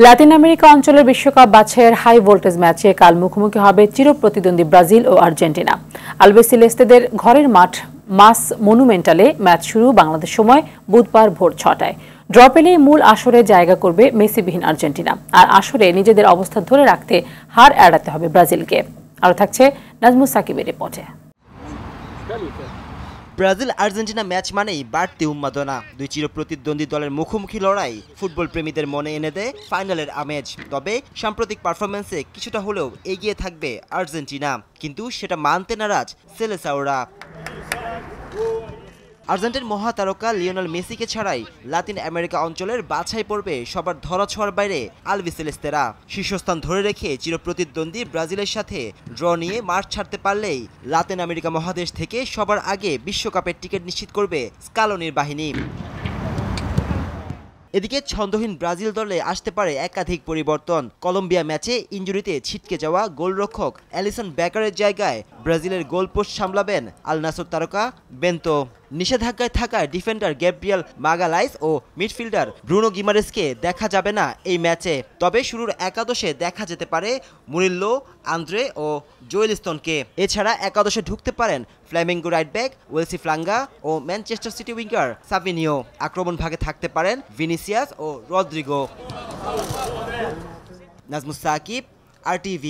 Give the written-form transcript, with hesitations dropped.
Latin America অঞ্চলের বিশ্বকাপ বাছাইয়ের হাই ভোল্টেজ ম্যাচে কাল মুখোমুখি হবে চিরপ্রতিদ্বন্দ্বী ব্রাজিল ও আর্জেন্টিনা। আলবিসেলেস্তেদের ঘরের মাঠ মাস মনুমেন্টালে ম্যাচ শুরু বাংলাদেশ সময় বুধবার ভোর 6টায়। ড্র পেলেই মূল আসরে জায়গা করবে মেসিবিহীন আর্জেন্টিনা, আর আসরে নিজেদের অবস্থান ধরে রাখতে হার এড়াতে হবে ব্রাজিলকে। আরও থাকছে নাজমুস সাকিবের রিপোর্টে। ব্রাজিল আর্জেন্টিনা ম্যাচ মানেই বাড়তি উন্মাদনা। দুই চিরপ্রতিদ্বন্দ্বী দলের মুখোমুখি লড়াই ফুটবল প্রেমীদের মনে এনে দেয় ফাইনালের আমেজ। তবে সাম্প্রতিক পারফরম্যান্সে কিছুটা হলেও এগিয়ে থাকবে আর্জেন্টিনা, কিন্তু সেটা মানতে নারাজ সেলেসাওরা। আর্জেন্টিনার মহাতারকা লিওনেল মেসিকে ছাড়াই লাতিন আমেরিকা অঞ্চলের বাছাই পর্বে সবার ধরাছোঁয়ার বাইরে আলবিসেলেস্তেরা। শীর্ষস্থান ধরে রেখে চিরপ্রতিদ্বন্দ্বী ব্রাজিলের সাথে ড্র নিয়ে মাঠ ছাড়তে পারলেই লাতিন আমেরিকা মহাদেশ থেকে সবার আগে বিশ্বকাপের টিকিট নিশ্চিত করবে স্কালোনির বাহিনী। এদিকে ছন্দহীন ব্রাজিল দলে আসতে পারে একাধিক পরিবর্তন। কলম্বিয়া ম্যাচে ইনজুরিতে ছিটকে যাওয়া গোলরক্ষক অ্যালিসন বেকারের জায়গায় ব্রাজিলের গোলপোস্ট সামলাবেন আল নাসর তারকা বেন্তো। নিষেধাজ্ঞায় থাকা ডিফেন্ডার গ্যাব্রিয়েল মাগালাইস ও মিডফিল্ডার ব্রুনো গিমারেসকে দেখা যাবে না এই ম্যাচে। তবে শুরুর একাদশে দেখা যেতে পারে মুরিল্লো, আন্দ্রে ও জোয়েলিস্টনকে। এছাড়া একাদশে ঢুকতে পারেন ফ্ল্যামিঙ্গো রাইট ব্যাক ওয়েলসি ফ্লাঙ্গা ও ম্যানচেস্টার সিটি উইঙ্গার সাভিনিও। আক্রমণ ভাগে থাকতে পারেন ভিনিসিয়াস ও রদ্রিগো। নাজমুস সাকিব, RTV।